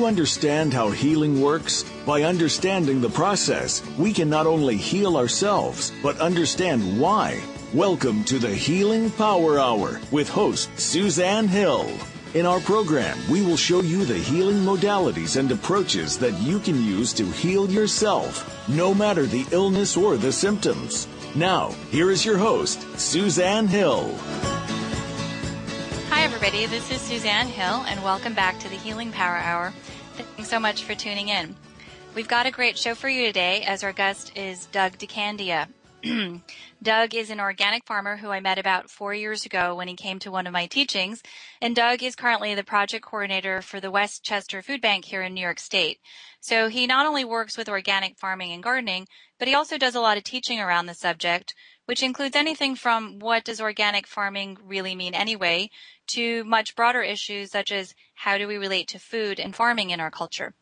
you understand how healing works? By understanding the process, we can not only heal ourselves, but understand why. Welcome to the Healing Power Hour with host Suzanne Hill. In our program, we will show you the healing modalities and approaches that you can use to heal yourself, no matter the illness or the symptoms. Now, here is your host, Suzanne Hill. Hi, everybody. This is Suzanne Hill, and welcome back to the Healing Power Hour. Thanks so much for tuning in. We've got a great show for you today, as our guest is Doug DeCandia. Doug is an organic farmer who I met about 4 years ago when he came to one of my teachings, and Doug is currently the project coordinator for the Westchester Food Bank here in New York State. So he not only works with organic farming and gardening, but he also does a lot of teaching around the subject, which includes anything from what does organic farming really mean anyway, to much broader issues such as how do we relate to food and farming in our culture.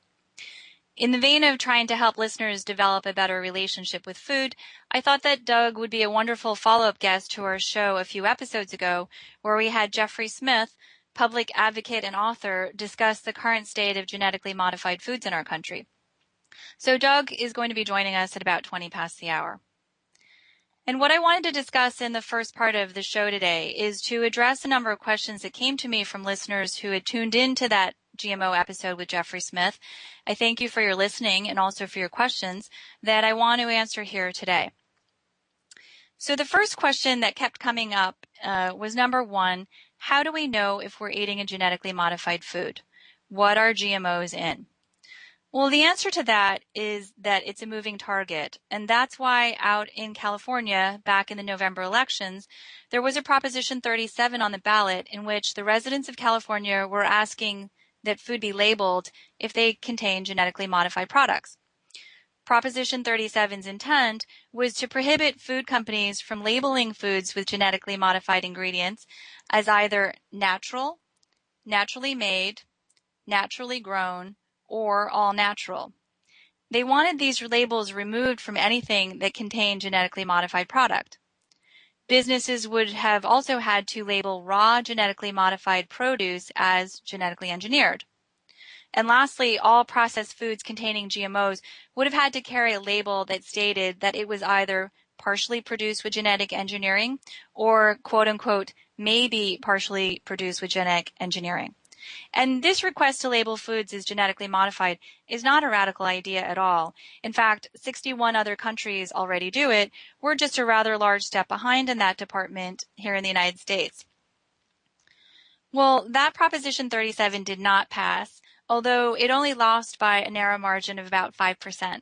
In the vein of trying to help listeners develop a better relationship with food, I thought that Doug would be a wonderful follow-up guest to our show a few episodes ago, where we had Jeffrey Smith, public advocate and author, discuss the current state of genetically modified foods in our country. So Doug is going to be joining us at about 20 past the hour. And what I wanted to discuss in the first part of the show today is to address a number of questions that came to me from listeners who had tuned into that GMO episode with Jeffrey Smith. I thank you for your listening and also for your questions that I want to answer here today. So the first question that kept coming up was number one, how do we know if we're eating a genetically modified food? What are GMOs in? Well, the answer to that is that it's a moving target, and that's why out in California, back in the November elections, there was a Proposition 37 on the ballot in which the residents of California were asking that food be labeled if they contain genetically modified products. Proposition 37's intent was to prohibit food companies from labeling foods with genetically modified ingredients as either natural, naturally made, naturally grown, or all natural. They wanted these labels removed from anything that contained genetically modified product. Businesses would have also had to label raw genetically modified produce as genetically engineered. And lastly, all processed foods containing GMOs would have had to carry a label that stated that it was either partially produced with genetic engineering or, quote unquote, maybe partially produced with genetic engineering. And this request to label foods as genetically modified is not a radical idea at all. In fact, 61 other countries already do it. We're just a rather large step behind in that department here in the United States. Well, that Proposition 37 did not pass, although it only lost by a narrow margin of about 5%.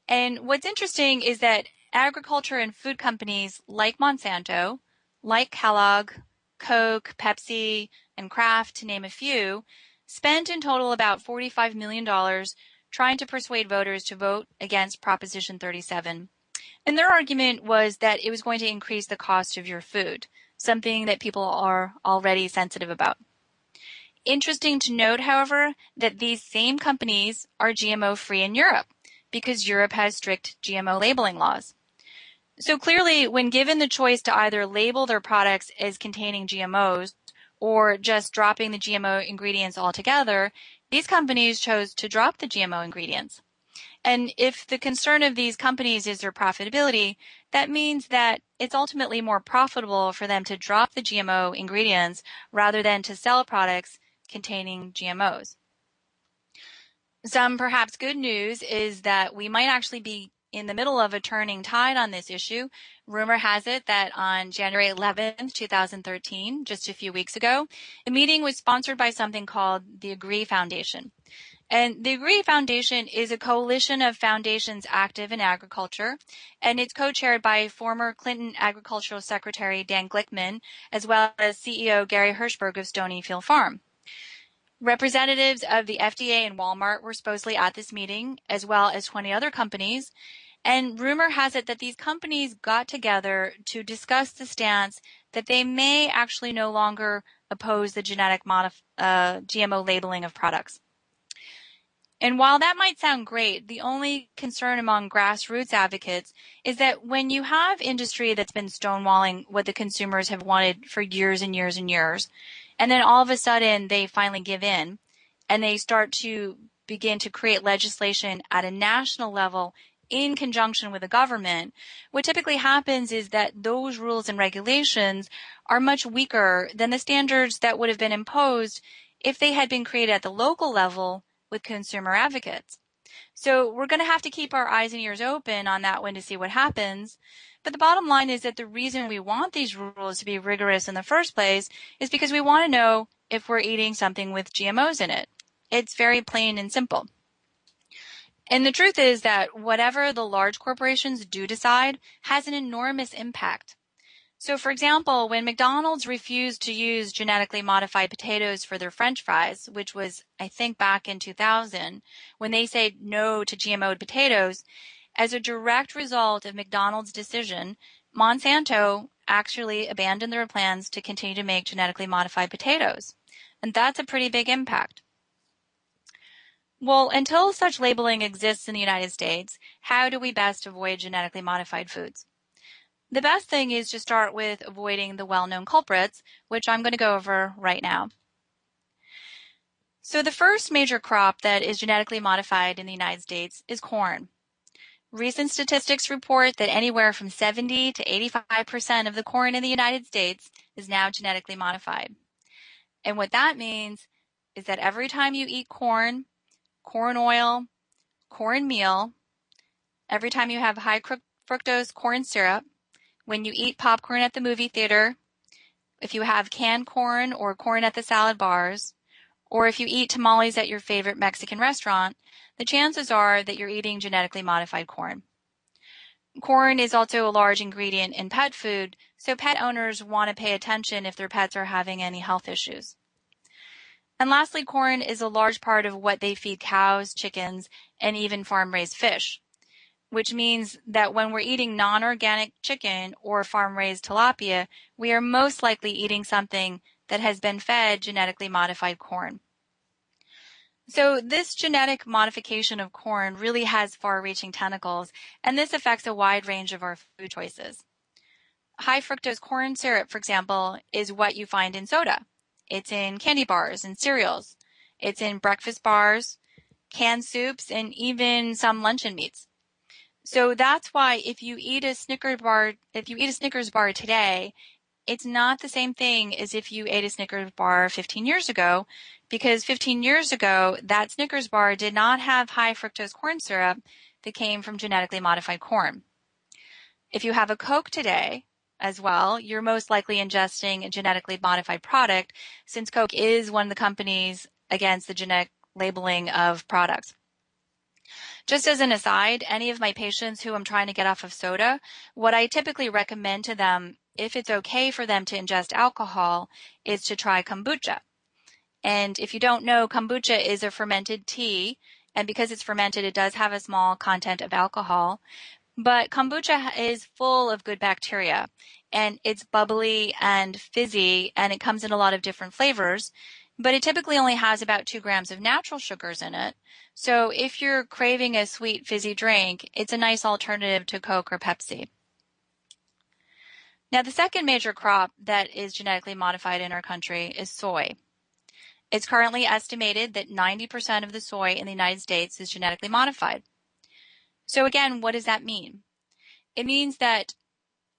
And what's interesting is that agriculture and food companies like Monsanto, like Kellogg, Coke, Pepsi, and Kraft, to name a few, spent in total about $45 million trying to persuade voters to vote against Proposition 37. And their argument was that it was going to increase the cost of your food, something that people are already sensitive about. Interesting to note, however, that these same companies are GMO-free in Europe because Europe has strict GMO labeling laws. So clearly, when given the choice to either label their products as containing GMOs or just dropping the GMO ingredients altogether, these companies chose to drop the GMO ingredients. And if the concern of these companies is their profitability, that means that it's ultimately more profitable for them to drop the GMO ingredients rather than to sell products containing GMOs. Some perhaps good news is that we might actually be in the middle of a turning tide on this issue. Rumor has it that on January 11th, 2013, just a few weeks ago, a meeting was sponsored by something called the Agree Foundation. And the Agree Foundation is a coalition of foundations active in agriculture, and it's co-chaired by former Clinton Agricultural Secretary Dan Glickman, as well as CEO Gary Hirshberg of Stonyfield Farm. Representatives of the FDA and Walmart were supposedly at this meeting, as well as 20 other companies, and rumor has it that these companies got together to discuss the stance that they may actually no longer oppose the GMO labeling of products. And while that might sound great, the only concern among grassroots advocates is that when you have industry that's been stonewalling what the consumers have wanted for years and years and years, and then all of a sudden they finally give in, and they start to begin to create legislation at a national level in conjunction with the government, what typically happens is that those rules and regulations are much weaker than the standards that would have been imposed if they had been created at the local level with consumer advocates. So we're going to have to keep our eyes and ears open on that one to see what happens. But the bottom line is that the reason we want these rules to be rigorous in the first place is because we want to know if we're eating something with GMOs in it. It's very plain and simple. And the truth is that whatever the large corporations do decide has an enormous impact. So, for example, when McDonald's refused to use genetically modified potatoes for their French fries, which was, I think, back in 2000, when they said no to GMO'd potatoes, as a direct result of McDonald's decision, Monsanto actually abandoned their plans to continue to make genetically modified potatoes. And that's a pretty big impact. Well, until such labeling exists in the United States, how do we best avoid genetically modified foods? The best thing is to start with avoiding the well-known culprits, which I'm going to go over right now. So the first major crop that is genetically modified in the United States is corn. Recent statistics report that anywhere from 70 to 85% of the corn in the United States is now genetically modified. And what that means is that every time you eat corn, corn oil, corn meal, every time you have high fructose corn syrup, when you eat popcorn at the movie theater, if you have canned corn or corn at the salad bars, or if you eat tamales at your favorite Mexican restaurant, the chances are that you're eating genetically modified corn. Corn is also a large ingredient in pet food, so pet owners want to pay attention if their pets are having any health issues. And lastly, corn is a large part of what they feed cows, chickens, and even farm-raised fish, which means that when we're eating non-organic chicken or farm-raised tilapia, we are most likely eating something that has been fed genetically modified corn. So this genetic modification of corn really has far-reaching tentacles, and this affects a wide range of our food choices. High fructose corn syrup, for example, is what you find in soda. It's in candy bars and cereals. It's in breakfast bars, canned soups, and even some luncheon meats. So that's why if you eat a Snickers bar today, it's not the same thing as if you ate a Snickers bar 15 years ago, because 15 years ago, that Snickers bar did not have high fructose corn syrup that came from genetically modified corn. If you have a Coke today as well, you're most likely ingesting a genetically modified product, since Coke is one of the companies against the genetic labeling of products. Just as an aside, any of my patients who I'm trying to get off of soda, what I typically recommend to them, if it's okay for them to ingest alcohol, is to try kombucha. And if you don't know, kombucha is a fermented tea, and because it's fermented, it does have a small content of alcohol. But kombucha is full of good bacteria, and it's bubbly and fizzy, and it comes in a lot of different flavors. But it typically only has about 2 grams of natural sugars in it. So if you're craving a sweet, fizzy drink, it's a nice alternative to Coke or Pepsi. Now, the second major crop that is genetically modified in our country is soy. It's currently estimated that 90% of the soy in the United States is genetically modified. So again, what does that mean? It means that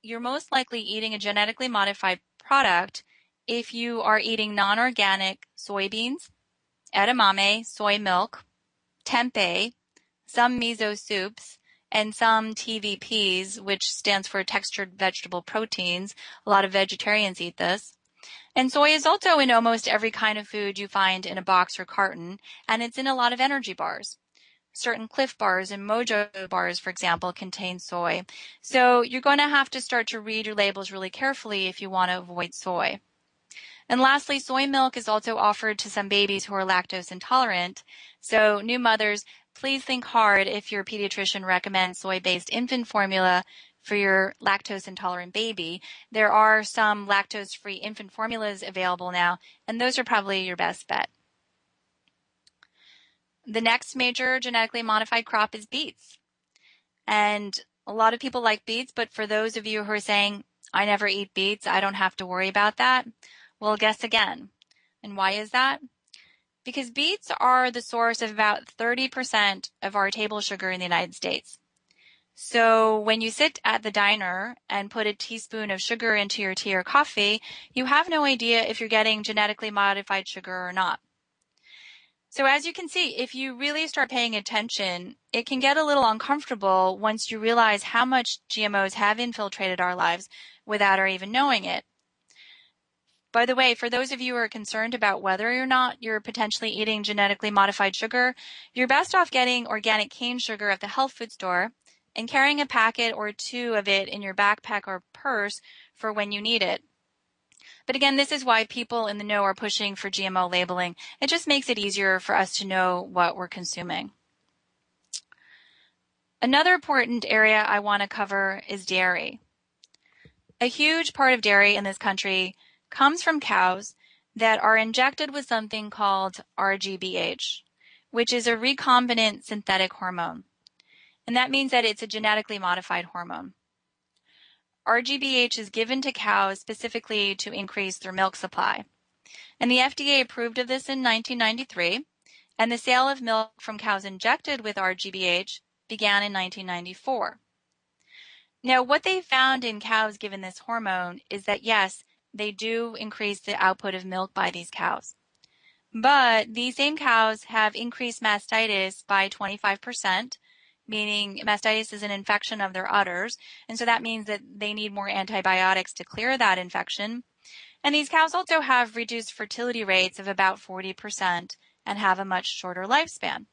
you're most likely eating a genetically modified product if you are eating non-organic soybeans, edamame, soy milk, tempeh, some miso soups, and some TVPs, which stands for textured vegetable proteins. A lot of vegetarians eat this. And soy is also in almost every kind of food you find in a box or carton, and it's in a lot of energy bars. Certain Cliff bars and Mojo bars, for example, contain soy. So you're going to have to start to read your labels really carefully if you want to avoid soy. And lastly, soy milk is also offered to some babies who are lactose intolerant. So new mothers, please think hard if your pediatrician recommends soy-based infant formula for your lactose intolerant baby. There are some lactose-free infant formulas available now, and those are probably your best bet. The next major genetically modified crop is beets. And a lot of people like beets, but for those of you who are saying, I never eat beets, I don't have to worry about that, well, guess again. And why is that? because beets are the source of about 30% of our table sugar in the United States. So when you sit at the diner and put a teaspoon of sugar into your tea or coffee, you have no idea if you're getting genetically modified sugar or not. So as you can see, if you really start paying attention, it can get a little uncomfortable once you realize how much GMOs have infiltrated our lives without our even knowing it. By the way, for those of you who are concerned about whether or not you're potentially eating genetically modified sugar, you're best off getting organic cane sugar at the health food store and carrying a packet or two of it in your backpack or purse for when you need it. But again, this is why people in the know are pushing for GMO labeling. It just makes it easier for us to know what we're consuming. Another important area I want to cover is dairy. A huge part of dairy in this country comes from cows that are injected with something called RGBH, which is a recombinant synthetic hormone. And that means that it's a genetically modified hormone. RGBH is given to cows specifically to increase their milk supply. And the FDA approved of this in 1993, and the sale of milk from cows injected with RGBH began in 1994. Now, what they found in cows given this hormone is that, yes, they do increase the output of milk by these cows. But these same cows have increased mastitis by 25%, meaning mastitis is an infection of their udders, and so that means that they need more antibiotics to clear that infection. And these cows also have reduced fertility rates of about 40% and have a much shorter lifespan.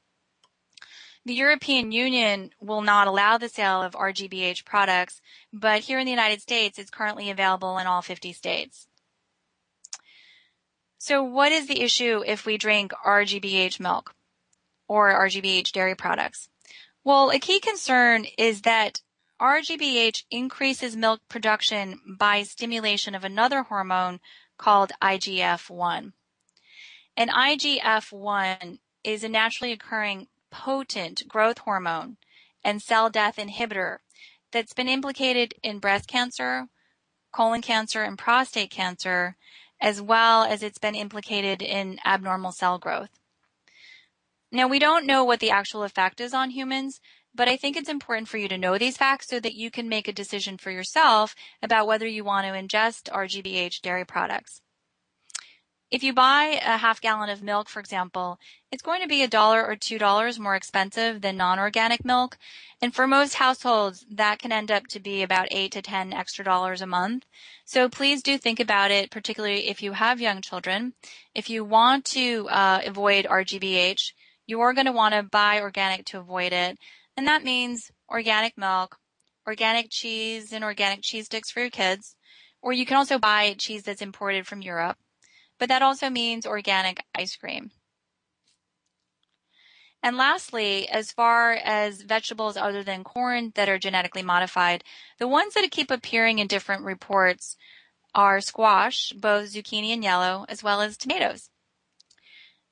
The European Union will not allow the sale of RGBH products, but here in the United States, it's currently available in all 50 states. So what is the issue if we drink RGBH milk or RGBH dairy products? Well, a key concern is that RGBH increases milk production by stimulation of another hormone called IGF-1. And IGF-1 is a naturally occurring potent growth hormone and cell death inhibitor that's been implicated in breast cancer, colon cancer, and prostate cancer, as well as it's been implicated in abnormal cell growth. Now, we don't know what the actual effect is on humans, but I think it's important for you to know these facts so that you can make a decision for yourself about whether you want to ingest RGBH dairy products. If you buy a half gallon of milk, for example, it's going to be $1 or $2 more expensive than non-organic milk. And for most households, that can end up to be about $8 to $10 extra a month. So please do think about it, particularly if you have young children. If you want to avoid RGBH, you are going to want to buy organic to avoid it. And that means organic milk, organic cheese, and organic cheese sticks for your kids. Or you can also buy cheese that's imported from Europe. But that also means organic ice cream. And lastly, as far as vegetables other than corn that are genetically modified, the ones that keep appearing in different reports are squash, both zucchini and yellow, as well as tomatoes.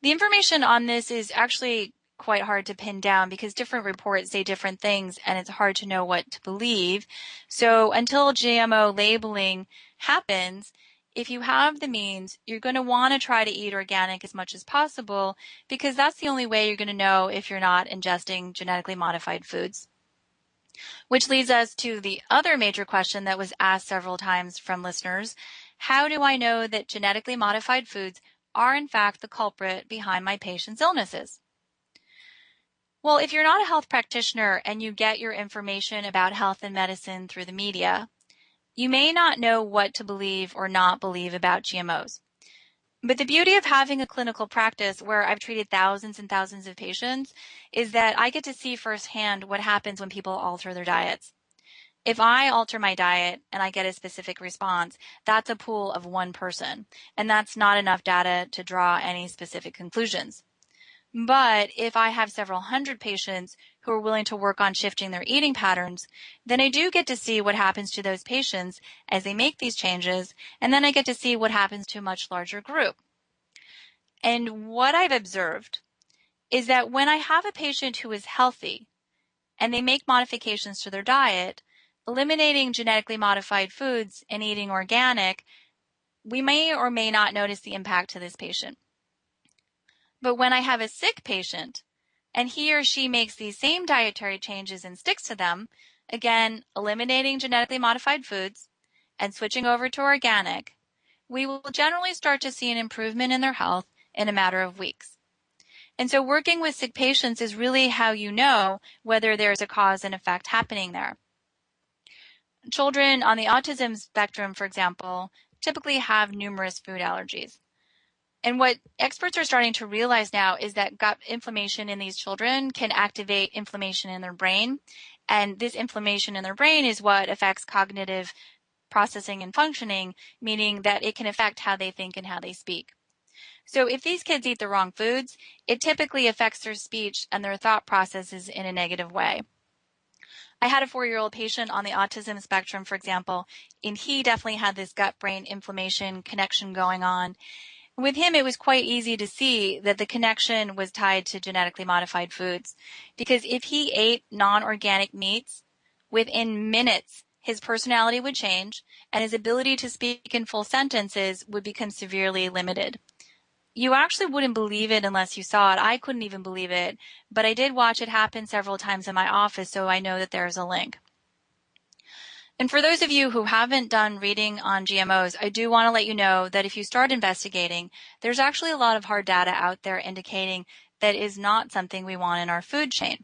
The information on this is actually quite hard to pin down because different reports say different things and it's hard to know what to believe. So until GMO labeling happens, if you have the means, you're going to want to try to eat organic as much as possible because that's the only way you're going to know if you're not ingesting genetically modified foods. Which leads us to the other major question that was asked several times from listeners. How do I know that genetically modified foods are in fact the culprit behind my patient's illnesses? Well, if you're not a health practitioner and you get your information about health and medicine through the media, you may not know what to believe or not believe about GMOs. But the beauty of having a clinical practice where I've treated thousands and thousands of patients is that I get to see firsthand what happens when people alter their diets. If I alter my diet and I get a specific response, that's a pool of one person, and that's not enough data to draw any specific conclusions. But if I have several hundred patients who are willing to work on shifting their eating patterns, then I do get to see what happens to those patients as they make these changes, and then I get to see what happens to a much larger group. And what I've observed is that when I have a patient who is healthy and they make modifications to their diet, eliminating genetically modified foods and eating organic, we may or may not notice the impact to this patient. But when I have a sick patient and he or she makes these same dietary changes and sticks to them, again, eliminating genetically modified foods and switching over to organic, we will generally start to see an improvement in their health in a matter of weeks. And so working with sick patients is really how you know whether there's a cause and effect happening there. Children on the autism spectrum, for example, typically have numerous food allergies. And what experts are starting to realize now is that gut inflammation in these children can activate inflammation in their brain. And this inflammation in their brain is what affects cognitive processing and functioning, meaning that it can affect how they think and how they speak. So if these kids eat the wrong foods, it typically affects their speech and their thought processes in a negative way. I had a 4-year-old patient on the autism spectrum, for example, and he definitely had this gut-brain inflammation connection going on. With him, it was quite easy to see that the connection was tied to genetically modified foods, because if he ate non-organic meats, within minutes, his personality would change and his ability to speak in full sentences would become severely limited. You actually wouldn't believe it unless you saw it. I couldn't even believe it, but I did watch it happen several times in my office, so I know that there's a link. And for those of you who haven't done reading on GMOs, I do want to let you know that if you start investigating, there's actually a lot of hard data out there indicating that is not something we want in our food chain.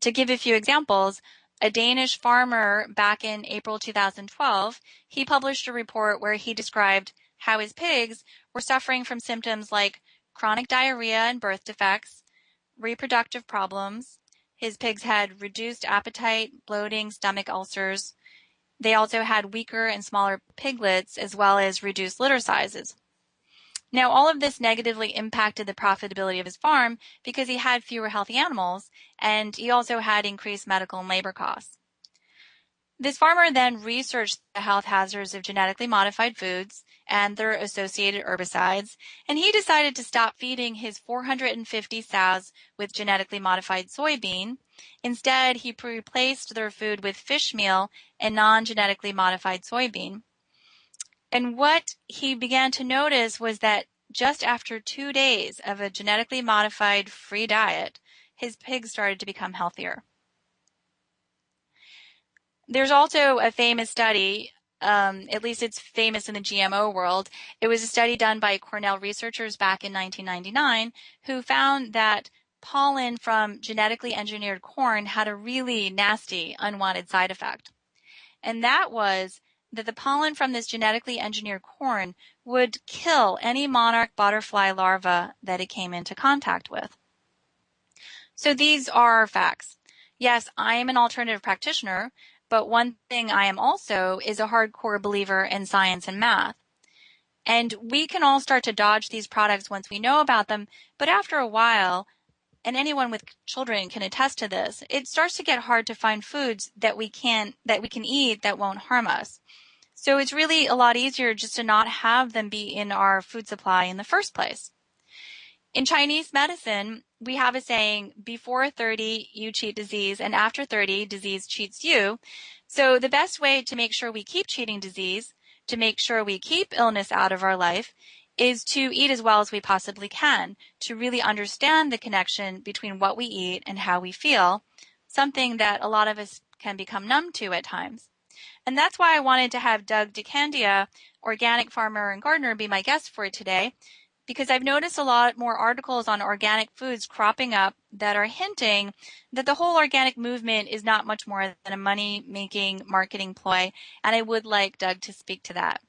To give a few examples, a Danish farmer back in April 2012, he published a report where he described how his pigs were suffering from symptoms like chronic diarrhea and birth defects, reproductive problems. His pigs had reduced appetite, bloating, stomach ulcers. They also had weaker and smaller piglets, as well as reduced litter sizes. Now, all of this negatively impacted the profitability of his farm because he had fewer healthy animals, and he also had increased medical and labor costs. This farmer then researched the health hazards of genetically modified foods and their associated herbicides, and he decided to stop feeding his 450 sows with genetically modified soybean. Instead, he replaced their food with fish meal and non-genetically modified soybean. And what he began to notice was that just after 2 days of a genetically modified free diet, his pigs started to become healthier. There's also a famous study, at least it's famous in the GMO world. It was a study done by Cornell researchers back in 1999 who found that pollen from genetically engineered corn had a really nasty, unwanted side effect. And that was that the pollen from this genetically engineered corn would kill any monarch butterfly larva that it came into contact with. So these are facts. Yes, I am an alternative practitioner, but one thing I am also is a hardcore believer in science and math. And we can all start to dodge these products once we know about them, but after a while, and anyone with children can attest to this, it starts to get hard to find foods that we can eat that won't harm us. So it's really a lot easier just to not have them be in our food supply in the first place. In Chinese medicine, we have a saying, before 30, you cheat disease, and after 30, disease cheats you. So the best way to make sure we keep cheating disease, to make sure we keep illness out of our life, is to eat as well as we possibly can, to really understand the connection between what we eat and how we feel, something that a lot of us can become numb to at times. And that's why I wanted to have Doug DeCandia, organic farmer and gardener, be my guest for today, because I've noticed a lot more articles on organic foods cropping up that are hinting that the whole organic movement is not much more than a money-making marketing ploy, and I would like Doug to speak to that.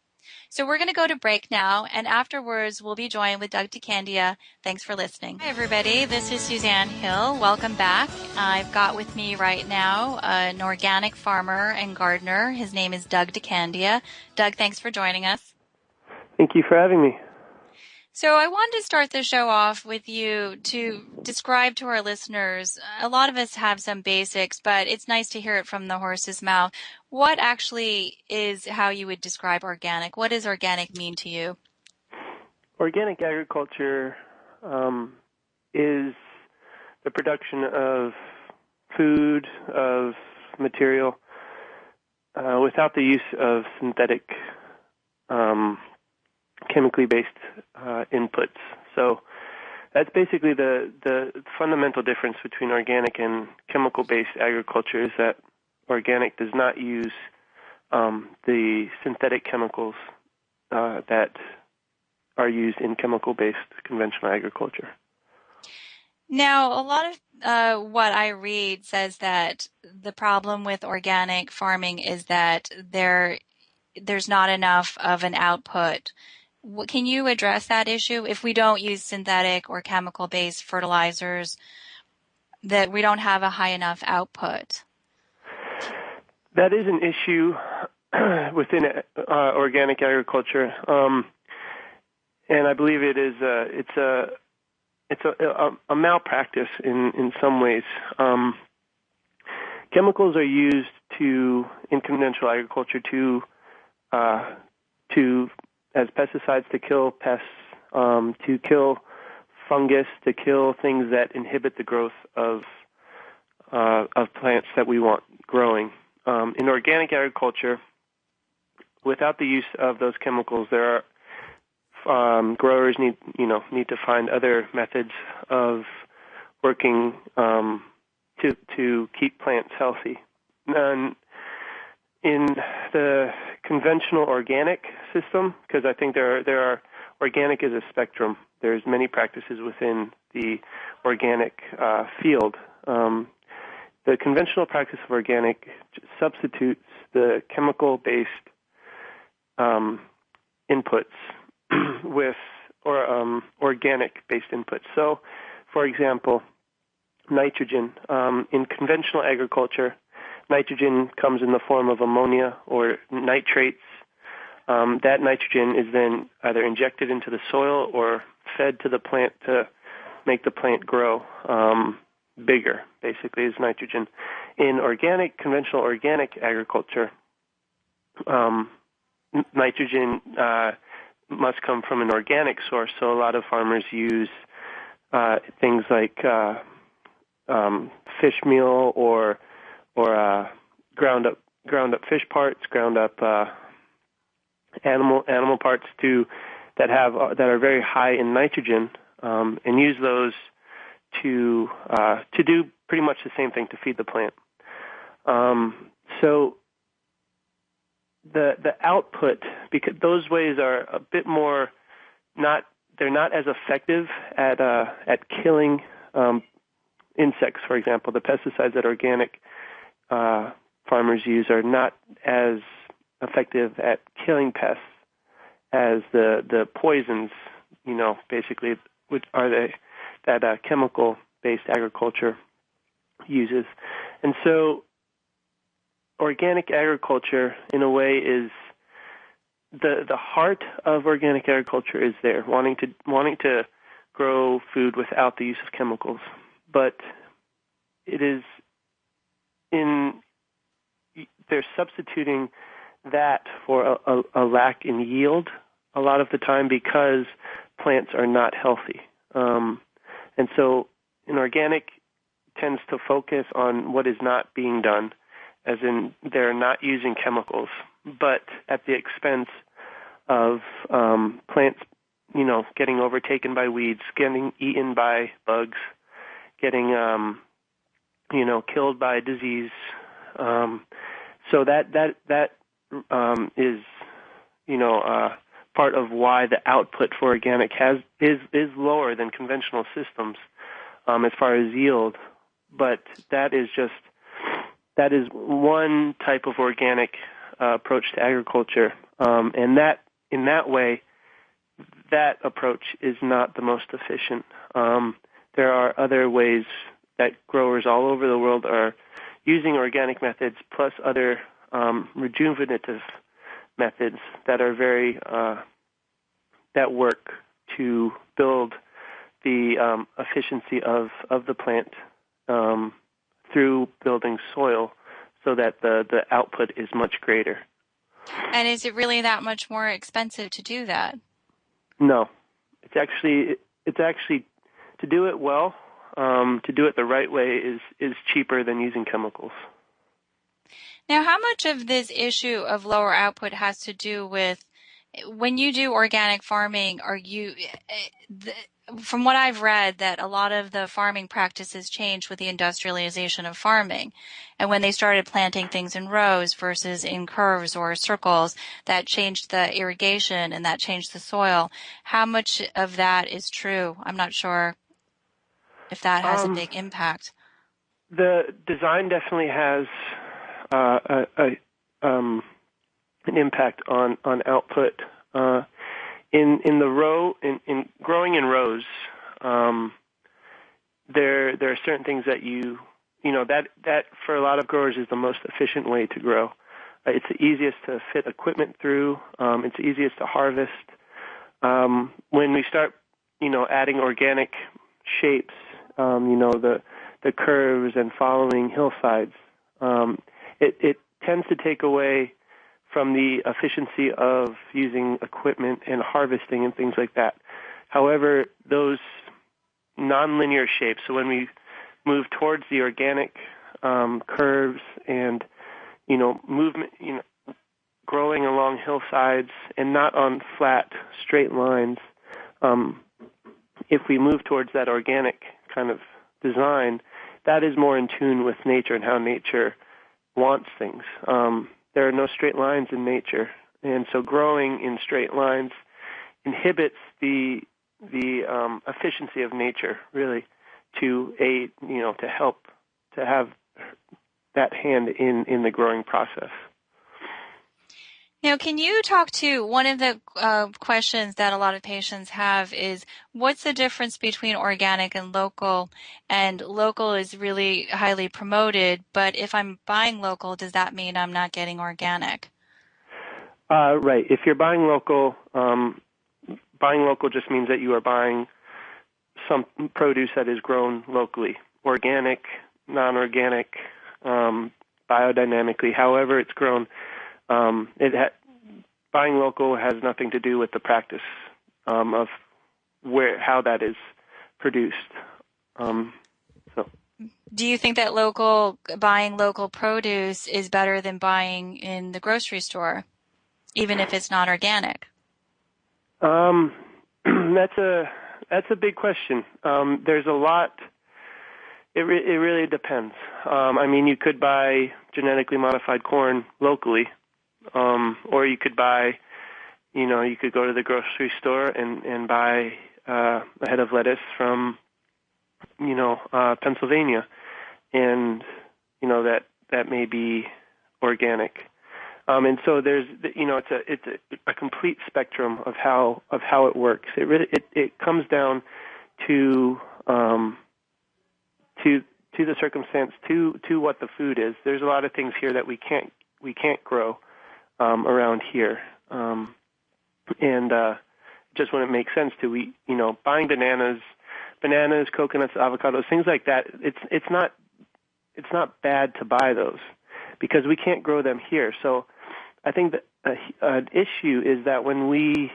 So we're going to go to break now, and afterwards we'll be joined with Doug DeCandia. Thanks for listening. Hi, everybody. This is Suzanne Hill. Welcome back. I've got with me right now an organic farmer and gardener. His name is Doug DeCandia. Doug, thanks for joining us. Thank you for having me. So I wanted to start the show off with you to describe to our listeners, a lot of us have some basics, but it's nice to hear it from the horse's mouth. What actually is how you would describe organic? What does organic mean to you? Organic agriculture is the production of food, of material, without the use of synthetic chemically based inputs. So That's basically the fundamental difference between organic and chemical-based agriculture is that organic does not use the synthetic chemicals that are used in chemical-based conventional agriculture. Now, a lot of what I read says that the problem with organic farming is that there's not enough of an output. Can you address that issue? If we don't use synthetic or chemical-based fertilizers, that we don't have a high enough output? That is an issue within organic agriculture, and I believe it's a malpractice in some ways. Chemicals are used in conventional agriculture to as pesticides to kill pests, to kill fungus, to kill things that inhibit the growth of plants that we want growing. In organic agriculture, without the use of those chemicals, there are growers need to find other methods of working to keep plants healthy. And in the conventional organic system, because I think there are organic is a spectrum. There's many practices within the organic field. The conventional practice of organic substitutes the chemical-based inputs with organic-based inputs. So, for example, nitrogen. In conventional agriculture, nitrogen comes in the form of ammonia or nitrates. That nitrogen is then either injected into the soil or fed to the plant to make the plant grow bigger, basically, is nitrogen. In conventional organic agriculture, nitrogen must come from an organic source, so a lot of farmers use things like fish meal or ground up fish parts, ground up animal parts that are very high in nitrogen, and use those to do pretty much the same thing, to feed the plant. So the output, because those ways are a bit more they're not as effective at killing insects, for example. The pesticides that organic farmers use are not as effective at killing pests as the poisons, basically, which are that chemical-based agriculture uses. And so organic agriculture, in a way, is the heart of organic agriculture is there, wanting to grow food without the use of chemicals. But it is they're substituting that for a lack in yield a lot of the time because plants are not healthy. And so in organic tends to focus on what is not being done, as in they're not using chemicals, but at the expense of plants, getting overtaken by weeds, getting eaten by bugs, getting, killed by disease. So that is, part of why the output for organic is lower than conventional systems as far as yield. But that is one type of organic approach to agriculture, and that in that way, that approach is not the most efficient. There are other ways that growers all over the world are using organic methods plus other rejuvenative methods that are very that work to build the efficiency of the plant through building soil so that the output is much greater. And is it really that much more expensive to do that? No. It's actually to do it well, to do it the right way is cheaper than using chemicals. Now, how much of this issue of lower output has to do with when you do organic farming, are you, from what I've read, that a lot of the farming practices changed with the industrialization of farming. And when they started planting things in rows versus in curves or circles, that changed the irrigation and that changed the soil. How much of that is true? I'm not sure if that has a big impact. The design definitely has an impact on output. In the row, in growing in rows, there are certain things that that for a lot of growers is the most efficient way to grow. It's the easiest to fit equipment through. It's the easiest to harvest. When we start, adding organic shapes, the curves and following hillsides, it tends to take away from the efficiency of using equipment and harvesting and things like that. However, those nonlinear shapes, so when we move towards the organic curves and, movement, growing along hillsides and not on flat, straight lines, if we move towards that organic kind of design, that is more in tune with nature and how nature wants things. There are no straight lines in nature, and so growing in straight lines inhibits the efficiency of nature, really, to aid, to help to have that hand in the growing process. Now, can you talk to one of the questions that a lot of patients have is, what's the difference between organic and local? And local is really highly promoted, but if I'm buying local, does that mean I'm not getting organic? Right. If you're buying local just means that you are buying some produce that is grown locally, organic, non-organic, biodynamically, however it's grown. Buying local has nothing to do with the practice of how that is produced. Do you think that buying local produce is better than buying in the grocery store, even if it's not organic? That's a big question. There's a lot. It really depends. You could buy genetically modified corn locally, or you could buy, you could go to the grocery store and buy a head of lettuce from, Pennsylvania, and that may be organic. And so there's, it's a complete spectrum of how it works. It really it comes down to the circumstance, to what the food is. There's a lot of things here that we can't grow around here, and just wouldn't make sense to buying bananas, coconuts, avocados, things like that. It's not bad to buy those because we can't grow them here. So I think that an issue is that when we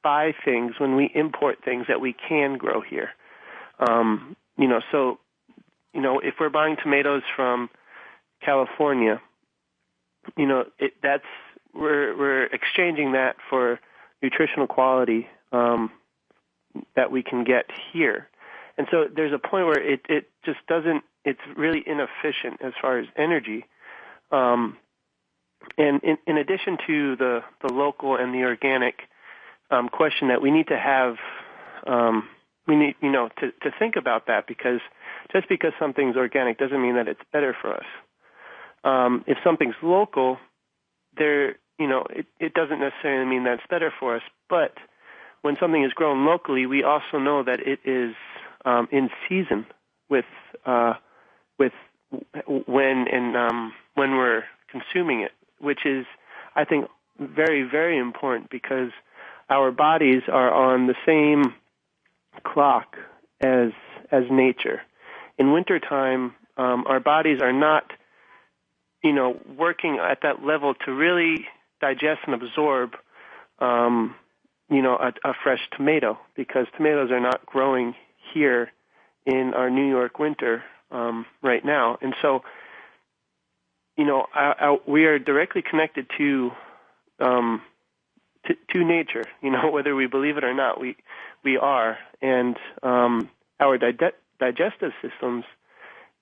buy things, when we import things that we can grow here. If we're buying tomatoes from California, we're exchanging that for nutritional quality that we can get here. And so there's a point where it just doesn't, it's really inefficient as far as energy. And in addition to the local and the organic question that we need to have, we need, to think about that, because just because something's organic doesn't mean that it's better for us. If something's local, it doesn't necessarily mean that's better for us. But when something is grown locally, we also know that it is in season with when we're consuming it, which is, I think, very, very important, because our bodies are on the same clock as nature. In wintertime, our bodies are not, working at that level to really digest and absorb, a fresh tomato, because tomatoes are not growing here in our New York winter right now. And so, we are directly connected to to nature. Whether we believe it or not, we are, and our digestive systems,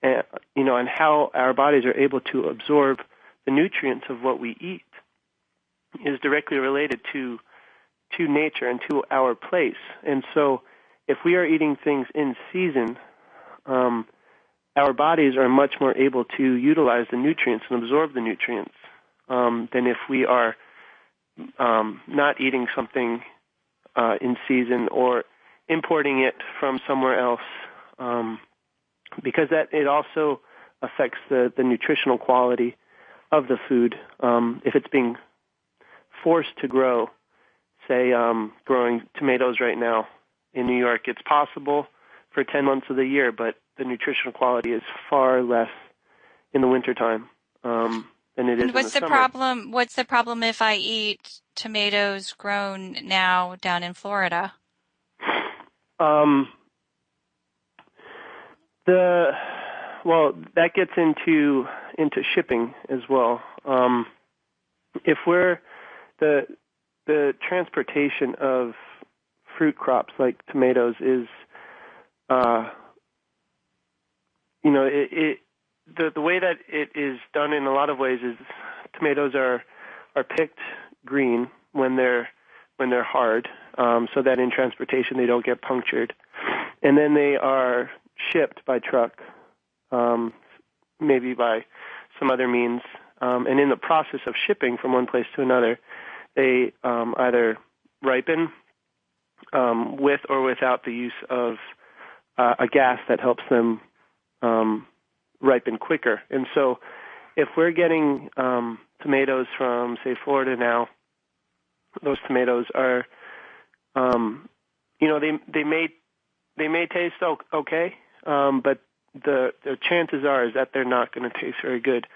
and how our bodies are able to absorb the nutrients of what we eat is directly related to nature and to our place. And so, if we are eating things in season, our bodies are much more able to utilize the nutrients and absorb the nutrients than if we are not eating something in season or importing it from somewhere else, because it also affects the nutritional quality of the food. If it's being forced to grow, say growing tomatoes right now in New York, it's possible for 10 months of the year, but the nutritional quality is far less in the wintertime than it is in the summer. What's the problem if I eat tomatoes grown now down in Florida? That gets into shipping as well. If the transportation of fruit crops like tomatoes is, the way that it is done in a lot of ways is tomatoes are picked green when they're hard, so that in transportation they don't get punctured, and then they are shipped by truck, maybe by some other means, and in the process of shipping from one place to another, they either ripen with or without the use of a gas that helps them ripen quicker. And so if we're getting tomatoes from, say, Florida now, those tomatoes are, they may taste okay, but the chances are is that they're not going to taste very good,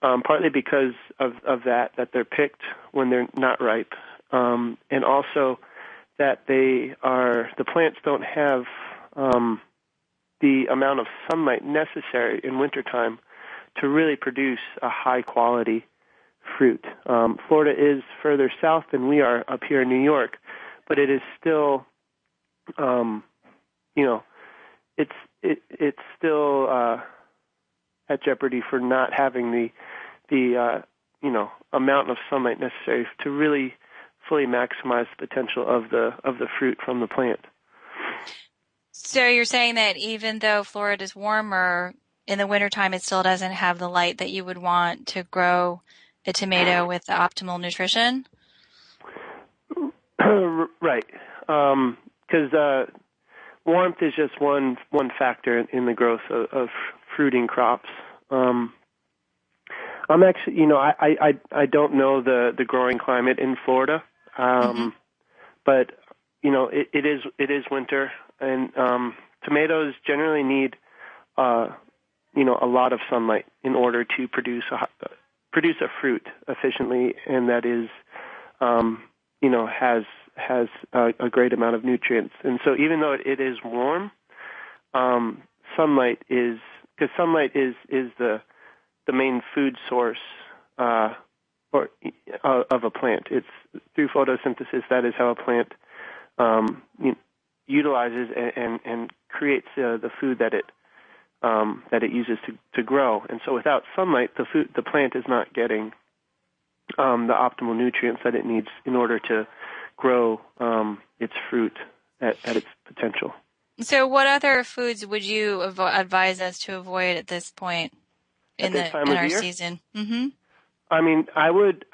partly because of that they're picked when they're not ripe, and also that the plants don't have the amount of sunlight necessary in wintertime to really produce a high-quality fruit. Florida is further south than we are up here in New York, but it is still, it's still at jeopardy for not having the amount of sunlight necessary to really fully maximize the potential of the fruit from the plant. So you're saying that even though Florida is warmer, in the wintertime it still doesn't have the light that you would want to grow a tomato with the optimal nutrition? Right. Because warmth is just one factor in the growth of fruiting crops. I'm actually, I don't know the growing climate in Florida, but it is winter, and tomatoes generally need a lot of sunlight in order to produce a fruit efficiently, and that is has a great amount of nutrients. And so even though it is warm, sunlight is the main food source of a plant. It's through photosynthesis that is how a plant utilizes and creates the food that it uses to grow. And so without sunlight, the plant is not getting the optimal nutrients that it needs in order to grow its fruit at its potential. So what other foods would you advise us to avoid at this point in our season? Mm-hmm. I mean, I would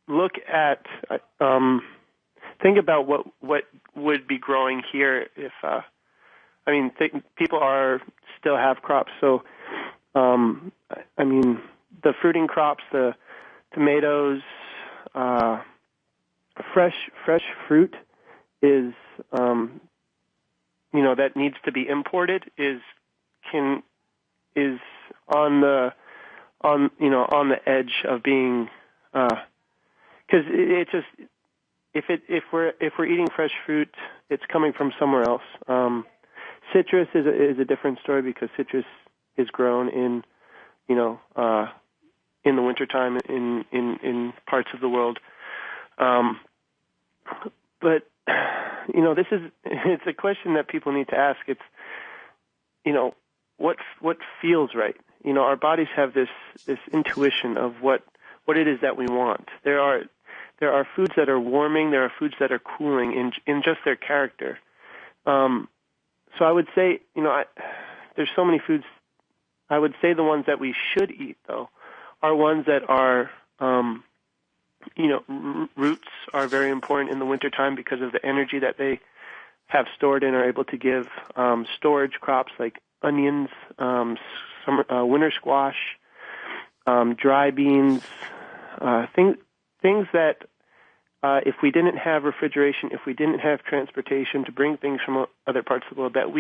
look at think about what would be growing here if people still have crops, so the fruiting crops, the tomatoes, fresh fruit is that needs to be imported is on the edge of being because it just if we're eating fresh fruit, it's coming from somewhere else. Citrus is a different story because citrus is grown in in the wintertime in parts of the world. But it's a question that people need to ask. It's, what feels right? Our bodies have this intuition of what it is that we want. There are foods that are warming. There are foods that are cooling in just their character. So I would say, there's so many foods. I would say the ones that we should eat, though, are ones that are, roots are very important in the wintertime because of the energy that they have stored and are able to give. Storage crops like onions, winter squash, dry beans, things that if we didn't have refrigeration, if we didn't have transportation to bring things from other parts of the world, that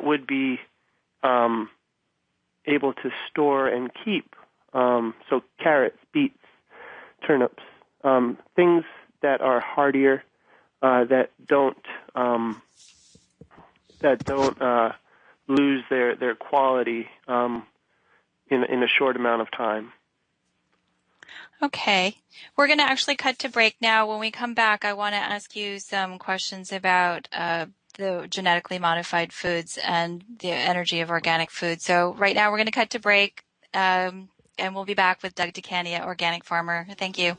would be able to store and keep. So carrots, beets, turnips, things that are hardier, that don't lose their quality in a short amount of time. Okay. We're going to actually cut to break now. When we come back, I want to ask you some questions about the genetically modified foods and the energy of organic food. So right now we're going to cut to break, and we'll be back with Doug DeCandia, organic farmer. Thank you.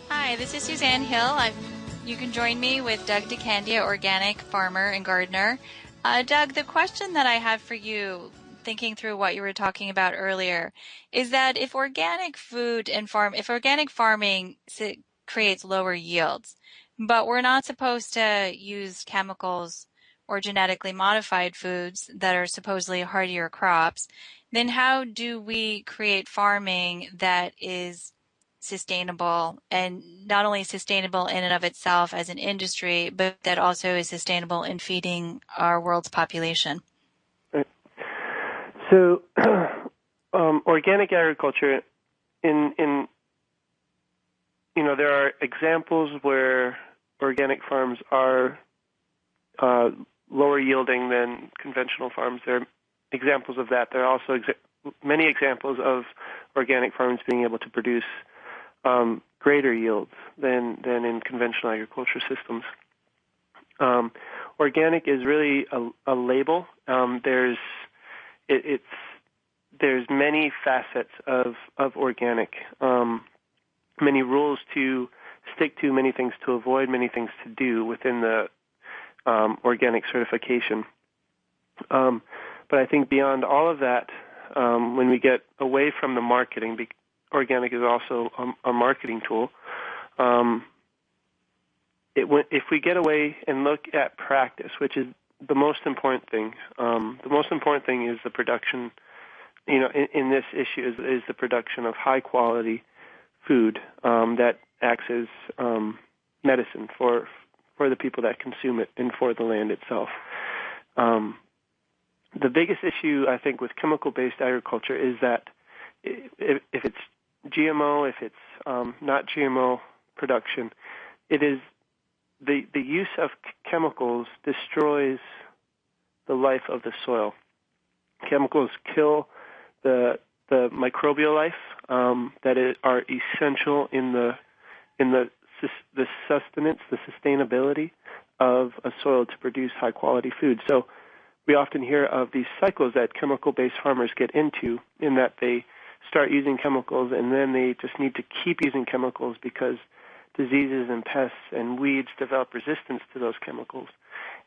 Hi, this is Suzanne Hill. You can join me with Doug DeCandia, organic farmer and gardener. Doug, the question that I have for you, thinking through what you were talking about earlier, is that if organic farming creates lower yields, but we're not supposed to use chemicals or genetically modified foods that are supposedly hardier crops, then how do we create farming that is sustainable, and not only sustainable in and of itself as an industry, but that also is sustainable in feeding our world's population? Right. So, organic agriculture, there are examples where organic farms are lower yielding than conventional farms. There are examples of that. There are also many examples of organic farms being able to produce greater yields than in conventional agriculture systems. Organic is really a label. There's many facets of organic, many rules to stick to, many things to avoid, many things to do within the organic certification. But I think beyond all of that, when we get away from the marketing, organic is also a marketing tool. If we get away and look at practice, which is the most important thing, the most important thing is the production. In this issue is the production of high quality food that acts as medicine for the people that consume it and for the land itself. The biggest issue, I think, with chemical-based agriculture is that if it's GMO, if it's not GMO production, it is the use of chemicals destroys the life of the soil. Chemicals kill the microbial life that are essential in the sustenance, the sustainability of a soil to produce high quality food. So we often hear of these cycles that chemical-based farmers get into, in that they start using chemicals and then they just need to keep using chemicals because diseases and pests and weeds develop resistance to those chemicals.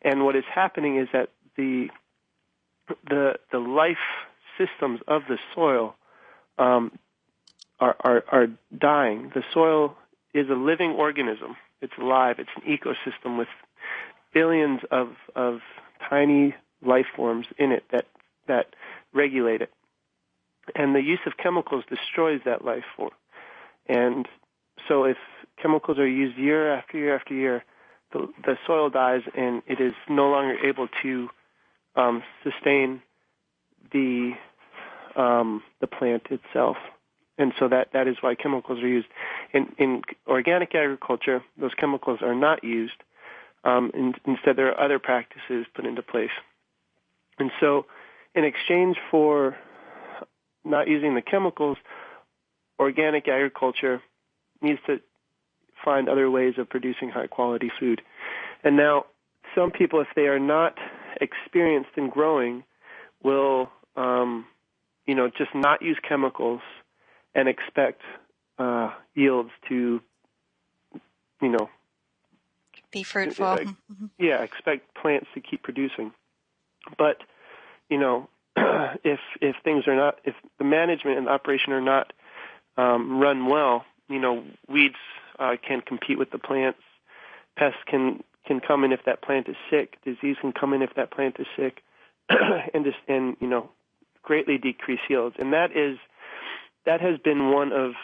And what is happening is that the life systems of the soil are dying. The soil is a living organism. It's alive. It's an ecosystem with billions of tiny life forms in it that regulate it. And the use of chemicals destroys that life form. And so if chemicals are used year after year after year, the soil dies and it is no longer able to sustain the plant itself. And so that is why chemicals are used. In organic agriculture, those chemicals are not used. Instead, there are other practices put into place. And so in exchange for not using the chemicals, organic agriculture needs to find other ways of producing high-quality food. And now some people, if they are not experienced in growing, will just not use chemicals and expect yields to, be fruitful. Expect plants to keep producing. But, if things are not, if the management and the operation are not run well, weeds can compete with the plants. Pests can come in if that plant is sick. Disease can come in if that plant is sick, and greatly decrease yields. And that has been one of,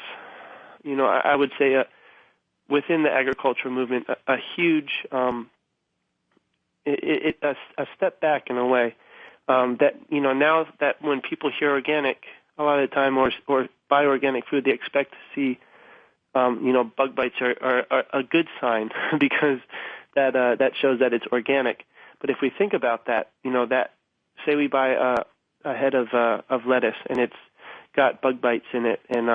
I would say within the agricultural movement, a huge, a step back in a way. That now that when people hear organic, a lot of the time, or buy organic food, they expect to see, bug bites are a good sign because that shows that it's organic. But if we think about that, that say we buy a head of lettuce and it's got bug bites in it, and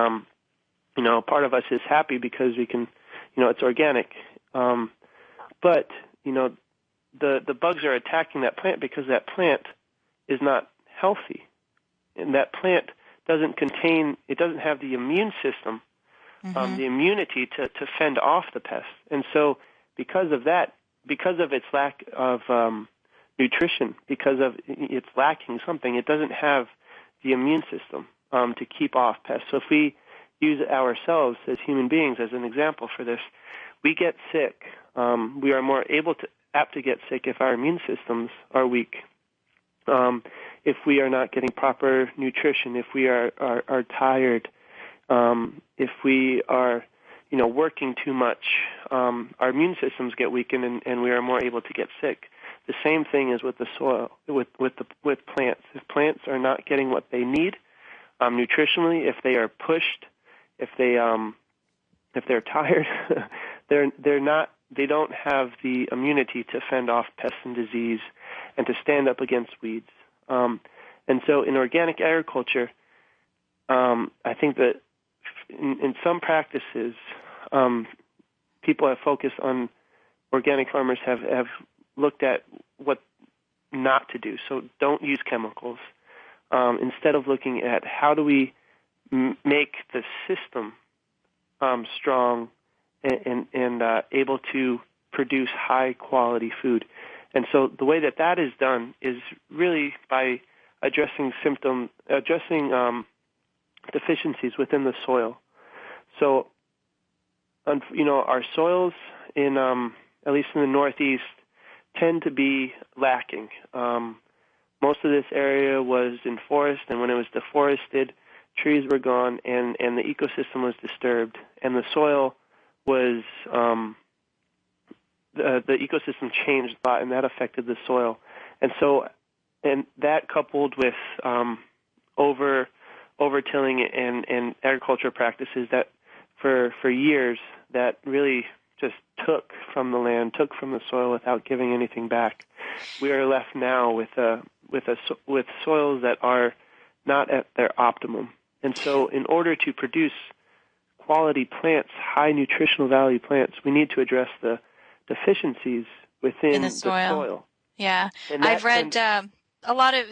part of us is happy because we can, it's organic. But the bugs are attacking that plant because that plant is not healthy, and that plant doesn't have the immune system, the immunity to fend off the pests. And so because of that, because of its lack of nutrition, because of it's lacking something, it doesn't have the immune system to keep off pests. So if we use ourselves as human beings as an example for this, we get sick. We are more apt to get sick if our immune systems are weak. If we are not getting proper nutrition, if we are tired, if we are, working too much, our immune systems get weakened and we are more able to get sick. The same thing is with the soil, with plants. If plants are not getting what they need nutritionally, if they are pushed, if they're tired, they don't have the immunity to fend off pests and disease and to stand up against weeds. And so in organic agriculture, I think that in some practices, people have focused on, organic farmers have looked at what not to do. So don't use chemicals. Instead of looking at how do we make the system strong and able to produce high quality food. And so the way that is done is really by addressing deficiencies within the soil. So, our soils in, at least in the Northeast, tend to be lacking. Most of this area was in forest, and when it was deforested, trees were gone, and the ecosystem was disturbed, and the soil was the ecosystem changed a lot, and that affected the soil. And so, and that coupled with over-tilling and agricultural practices that for years that really just took from the land, took from the soil without giving anything back. We are left now with soils that are not at their optimum. And so in order to produce quality plants, high nutritional value plants, we need to address the deficiencies within the soil. Yeah. I've read a lot of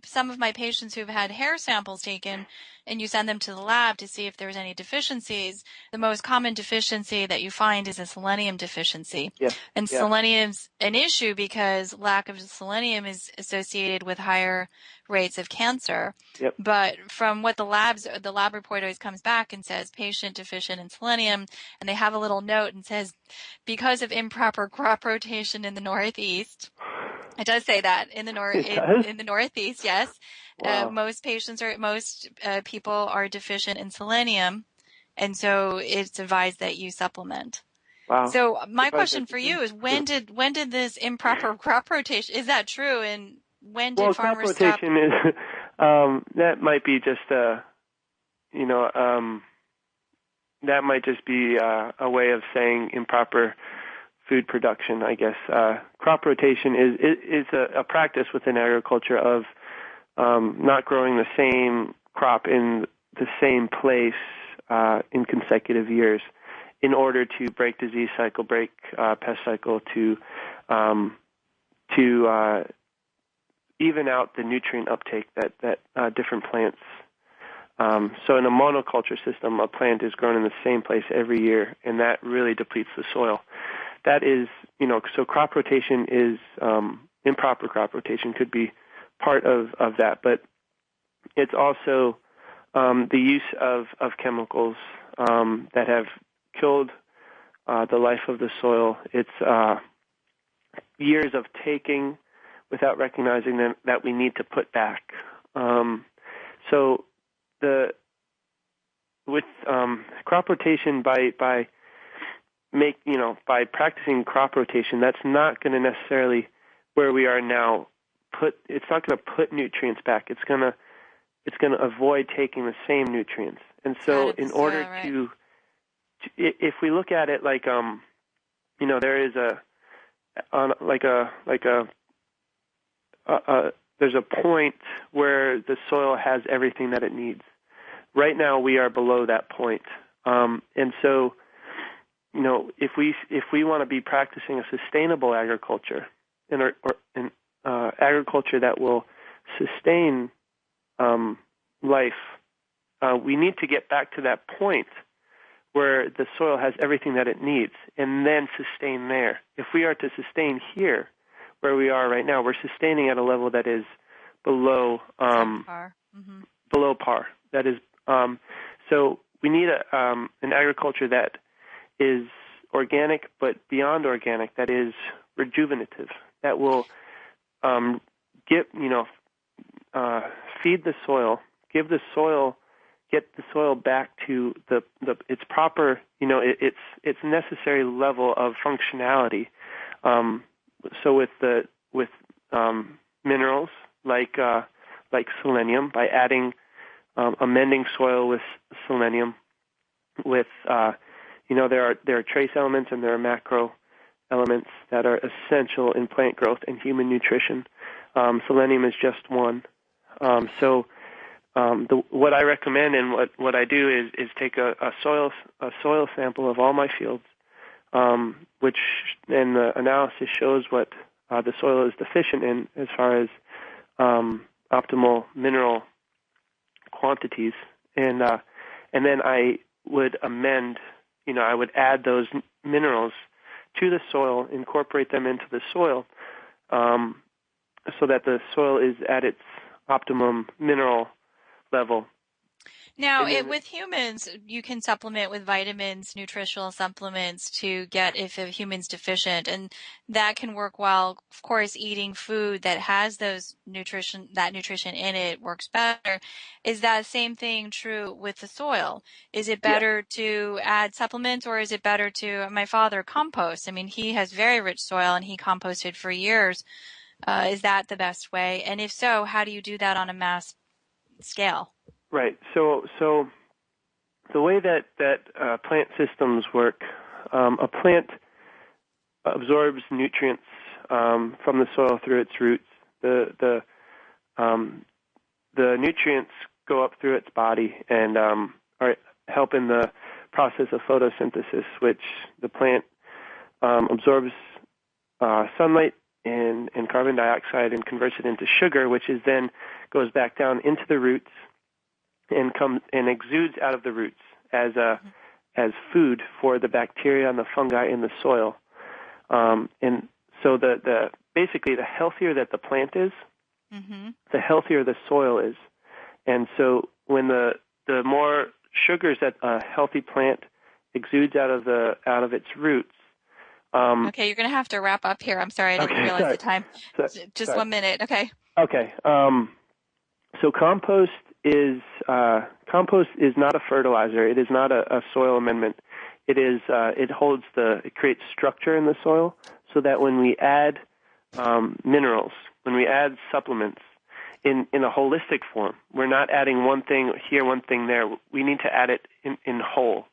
some of my patients who've had hair samples taken, and you send them to the lab to see if there's any deficiencies. The most common deficiency that you find is a selenium deficiency. Yeah. And selenium's an issue because lack of selenium is associated with higher rates of cancer. Yep. But from what the lab report always comes back and says patient deficient in selenium, and they have a little note and says because of improper crop rotation in the Northeast. It does say that in the Northeast, yes. Wow. Most people are deficient in selenium, and so it's advised that you supplement. Wow. So my question for you is, when did this improper crop rotation, is that true? And when did farmers stop? Crop rotation is that might be just that might just be a way of saying improper food production, I guess. Crop rotation is a practice within agriculture of not growing the same crop in the same place in consecutive years in order to break disease cycle, break pest cycle, to even out the nutrient uptake that different plants. So in a monoculture system, a plant is grown in the same place every year, and that really depletes the soil. That is, so crop rotation is, improper crop rotation could be part of that, but it's also the use of chemicals that have killed the life of the soil. It's years of taking without recognizing that we need to put back. So with crop rotation, by practicing crop rotation, that's not going to necessarily where we are now. It's not going to put nutrients back. It's going to avoid taking the same nutrients. And so, in order to, if we look at it like there is there's a point where the soil has everything that it needs. Right now, we are below that point, and so, if we want to be practicing a sustainable agriculture, or agriculture that will sustain life, we need to get back to that point where the soil has everything that it needs, and then sustain there. If we are to sustain here, where we are right now, we're sustaining at a level that is below par. Mm-hmm. Below par. That is, so we need an agriculture that is organic, but beyond organic, that is rejuvenative, that will feed the soil, get the soil back to its proper, its necessary level of functionality. So with minerals like selenium, by adding amending soil with selenium, with there are trace elements and there are macro elements that are essential in plant growth and human nutrition. Selenium is just one. What I recommend and what I do is take a soil sample of all my fields, which then the analysis shows what the soil is deficient in as far as optimal mineral quantities, and then I would amend. I would add those minerals to the soil, incorporate them into the soil, so that the soil is at its optimum mineral level. Now, with humans, you can supplement with vitamins, nutritional supplements to get if a human's deficient, and that can work well. Of course, eating food that has that nutrition in it works better. Is that same thing true with the soil? Is it better to add supplements, or is it better to, my father composts? I mean, he has very rich soil and he composted for years. Is that the best way? And if so, how do you do that on a mass scale? Right. So the way that plant systems work, a plant absorbs nutrients from the soil through its roots. The nutrients go up through its body and help in the process of photosynthesis, which the plant absorbs sunlight and carbon dioxide and converts it into sugar, which is then goes back down into the roots and exudes out of the roots as food for the bacteria and the fungi in the soil. And so basically the healthier that the plant is, mm-hmm. the healthier the soil is. And so when the more sugars that a healthy plant exudes out of its roots. Okay, you're going to have to wrap up here. I'm sorry, I didn't realize the time. Just 1 minute. Okay. Okay. So compost is not a fertilizer. It is not a soil amendment. It is it creates structure in the soil so that when we add minerals, when we add supplements, in a holistic form. We're not adding one thing here, one thing there. We need to add it in whole.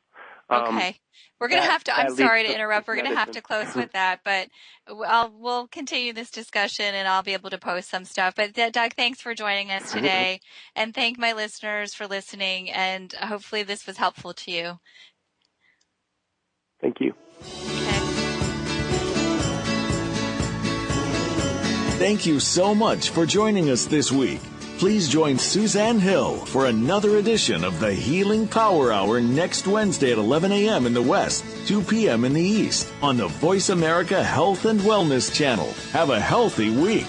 Okay. We're going to have to, I'm sorry to interrupt, we're going to have to close with that, but we'll continue this discussion and I'll be able to post some stuff. But Doug, thanks for joining us today, and thank my listeners for listening, and hopefully this was helpful to you. Thank you. Okay. Thank you so much for joining us this week. Please join Suzanne Hill for another edition of the Healing Power Hour next Wednesday at 11 a.m. in the West, 2 p.m. in the East on the Voice America Health and Wellness Channel. Have a healthy week.